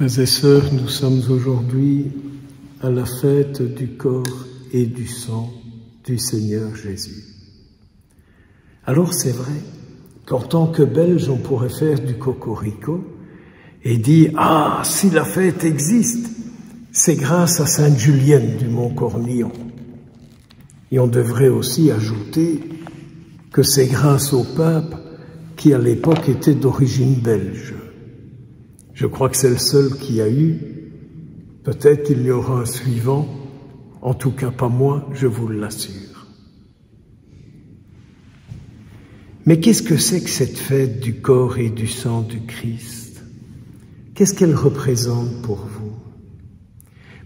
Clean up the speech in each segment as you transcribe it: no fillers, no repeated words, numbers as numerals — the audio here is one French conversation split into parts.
Frères et sœurs, nous sommes aujourd'hui à la fête du corps et du sang du Seigneur Jésus. Alors c'est vrai qu'en tant que Belge, on pourrait faire du cocorico et dire « Ah, si la fête existe, c'est grâce à Sainte Julienne du Mont-Cornillon ». Et on devrait aussi ajouter que c'est grâce au pape qui à l'époque était d'origine belge. Je crois que c'est le seul qui a eu. Peut-être qu'il y aura un suivant, en tout cas pas moi, je vous l'assure. Mais qu'est-ce que c'est que cette fête du corps et du sang du Christ? Qu'est-ce qu'elle représente pour vous?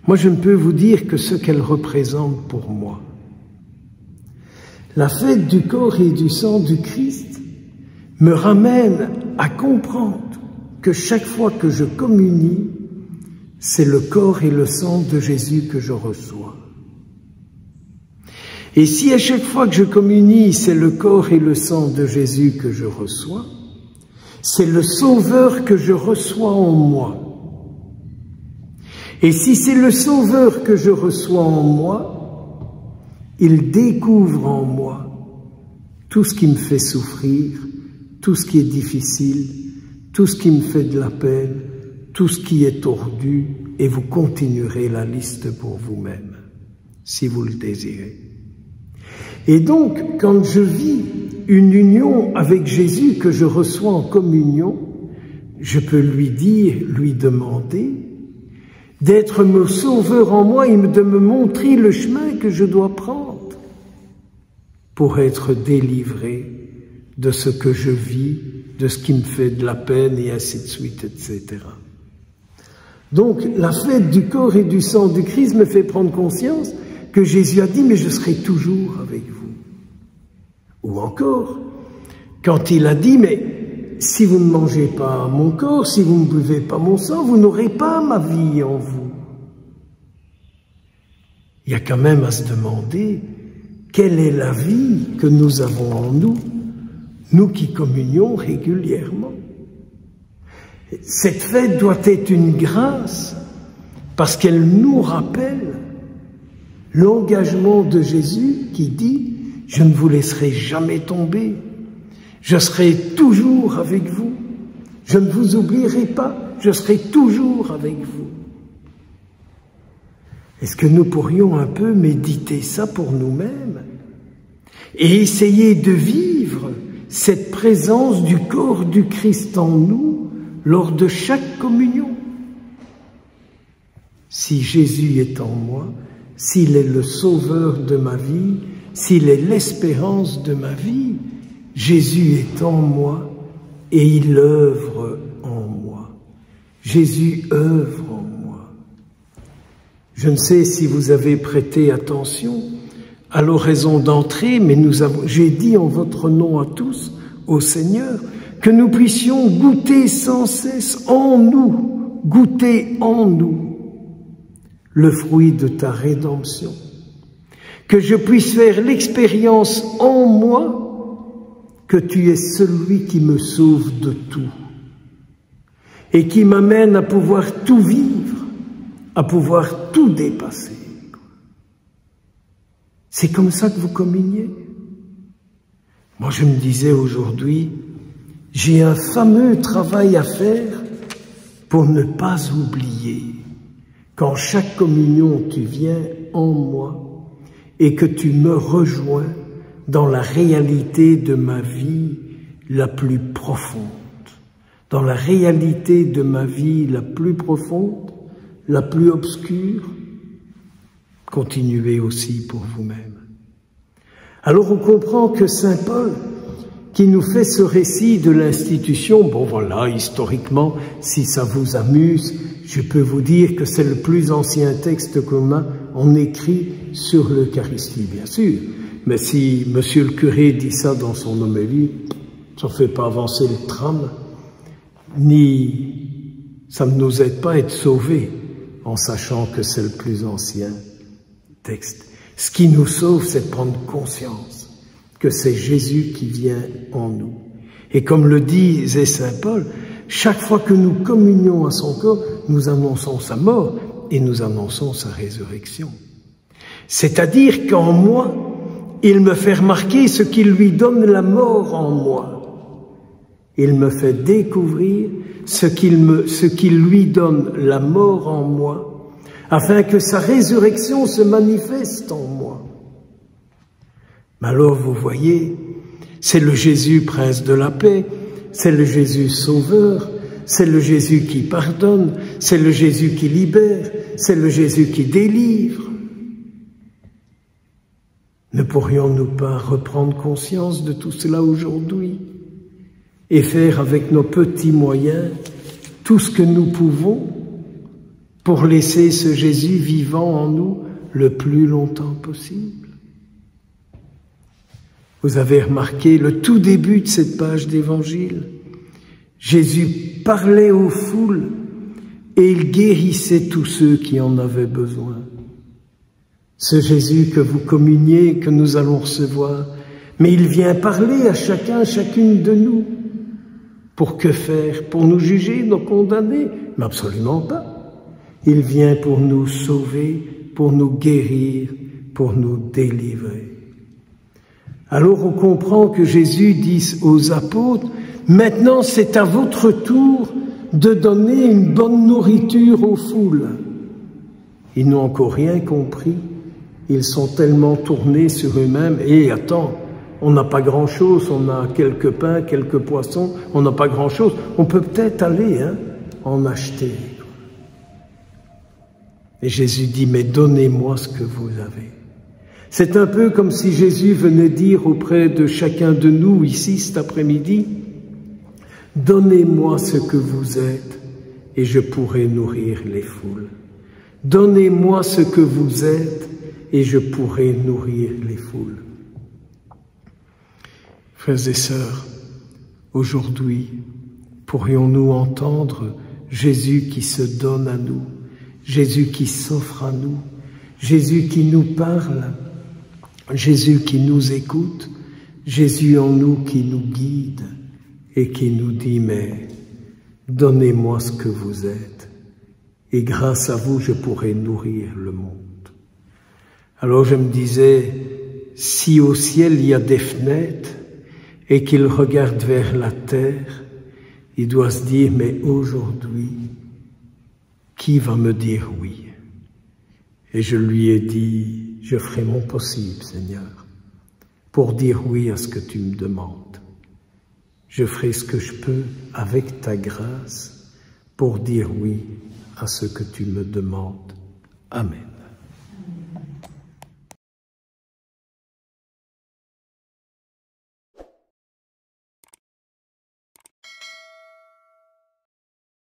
Moi, je ne peux vous dire que ce qu'elle représente pour moi. La fête du corps et du sang du Christ me ramène à comprendre que chaque fois que je communie, c'est le corps et le sang de Jésus que je reçois. Et si à chaque fois que je communie, c'est le corps et le sang de Jésus que je reçois, c'est le Sauveur que je reçois en moi. Et si c'est le Sauveur que je reçois en moi, il découvre en moi tout ce qui me fait souffrir, tout ce qui est difficile, tout ce qui me fait de la peine, tout ce qui est tordu, et vous continuerez la liste pour vous-même, si vous le désirez. Et donc, quand je vis une union avec Jésus que je reçois en communion, je peux lui dire, lui demander d'être mon sauveur en moi et de me montrer le chemin que je dois prendre pour être délivré de ce que je vis, de ce qui me fait de la peine, et ainsi de suite, etc. Donc, la fête du corps et du sang du Christ me fait prendre conscience que Jésus a dit « mais je serai toujours avec vous ». Ou encore, quand il a dit « mais si vous ne mangez pas mon corps, si vous ne buvez pas mon sang, vous n'aurez pas ma vie en vous ». Il y a quand même à se demander quelle est la vie que nous avons en nous, nous qui communions régulièrement. Cette fête doit être une grâce parce qu'elle nous rappelle l'engagement de Jésus qui dit « Je ne vous laisserai jamais tomber, je serai toujours avec vous, je ne vous oublierai pas, je serai toujours avec vous ». Est-ce que nous pourrions un peu méditer ça pour nous-mêmes et essayer de vivre cette présence du corps du Christ en nous lors de chaque communion? Si Jésus est en moi, s'il est le sauveur de ma vie, s'il est l'espérance de ma vie, Jésus est en moi et il œuvre en moi. Jésus œuvre en moi. Je ne sais si vous avez prêté attention à l'oraison d'entrée, mais j'ai dit en votre nom à tous, au Seigneur, que nous puissions goûter sans cesse en nous, goûter en nous le fruit de ta rédemption. Que je puisse faire l'expérience en moi que tu es celui qui me sauve de tout et qui m'amène à pouvoir tout vivre, à pouvoir tout dépasser. C'est comme ça que vous communiez. Moi, je me disais aujourd'hui, j'ai un fameux travail à faire pour ne pas oublier qu'en chaque communion, tu viens en moi et que tu me rejoins dans la réalité de ma vie la plus profonde, dans la réalité de ma vie la plus profonde, la plus obscure. Continuez aussi pour vous-même. Alors on comprend que Saint Paul, qui nous fait ce récit de l'institution, bon voilà, historiquement, si ça vous amuse, je peux vous dire que c'est le plus ancien texte commun en écrit sur l'Eucharistie, bien sûr. Mais si monsieur le curé dit ça dans son homélie, ça ne fait pas avancer le tram, ni ça ne nous aide pas à être sauvés en sachant que c'est le plus ancien texte. Ce qui nous sauve, c'est de prendre conscience que c'est Jésus qui vient en nous. Et comme le disait Saint Paul, Chaque fois que nous communions à son corps, nous annonçons sa mort et nous annonçons sa résurrection. C'est-à-dire qu'en moi, il me fait remarquer ce qui lui donne la mort en moi. Il me fait découvrir ce qui lui donne la mort en moi, afin que sa résurrection se manifeste en moi. Mais alors vous voyez, c'est le Jésus prince de la paix, c'est le Jésus sauveur, c'est le Jésus qui pardonne, c'est le Jésus qui libère, c'est le Jésus qui délivre. Ne pourrions-nous pas reprendre conscience de tout cela aujourd'hui et faire avec nos petits moyens tout ce que nous pouvons pour laisser ce Jésus vivant en nous le plus longtemps possible? Vous avez remarqué le tout début de cette page d'évangile. Jésus parlait aux foules et il guérissait tous ceux qui en avaient besoin. Ce Jésus que vous communiez, que nous allons recevoir, mais il vient parler à chacun, chacune de nous. Pour que faire? Pour nous juger, nous condamner? Mais absolument pas. Il vient pour nous sauver, pour nous guérir, pour nous délivrer. Alors on comprend que Jésus dit aux apôtres, maintenant c'est à votre tour de donner une bonne nourriture aux foules. Ils n'ont encore rien compris. Ils sont tellement tournés sur eux-mêmes. Et attends, on n'a pas grand-chose, on a quelques pains, quelques poissons, on n'a pas grand-chose. On peut peut-être aller en acheter. Et Jésus dit, mais donnez-moi ce que vous avez. C'est un peu comme si Jésus venait dire auprès de chacun de nous ici cet après-midi, donnez-moi ce que vous êtes et je pourrai nourrir les foules. Donnez-moi ce que vous êtes et je pourrai nourrir les foules. Frères et sœurs, aujourd'hui, pourrions-nous entendre Jésus qui se donne à nous, Jésus qui s'offre à nous, Jésus qui nous parle, Jésus qui nous écoute, Jésus en nous qui nous guide et qui nous dit, mais donnez-moi ce que vous êtes et grâce à vous, je pourrai nourrir le monde. Alors je me disais, si au ciel il y a des fenêtres et qu'il regarde vers la terre, il doit se dire, mais aujourd'hui, qui va me dire oui? Et je lui ai dit, je ferai mon possible, Seigneur, pour dire oui à ce que tu me demandes. Je ferai ce que je peux avec ta grâce pour dire oui à ce que tu me demandes. Amen.